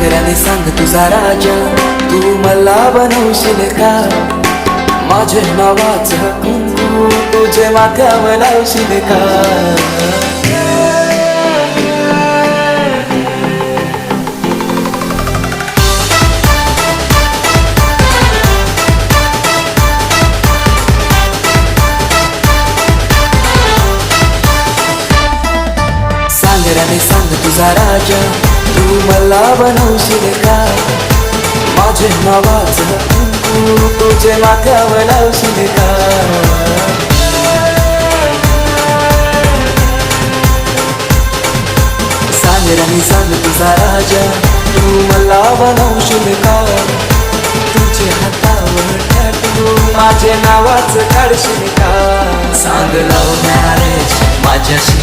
सांगऱ्याने सांग तुझा राजा, तू मला बनवशील का? माझे नावाचं कुंकू तुझे माथ्यावर लावशील का? सांगऱ्याने सांग तुझा राजा, तू मला बनवशील का? माझे नावाचं कुंकू तुझे माथ्यावर लावशील का? सांगऱ्याने सांग तुझा राजा, तू मला बनवशील का? तुझे हातावर टॅटू माझे नावाचं काढशील का? सांग लव्ह मॅरेज माझ्याशी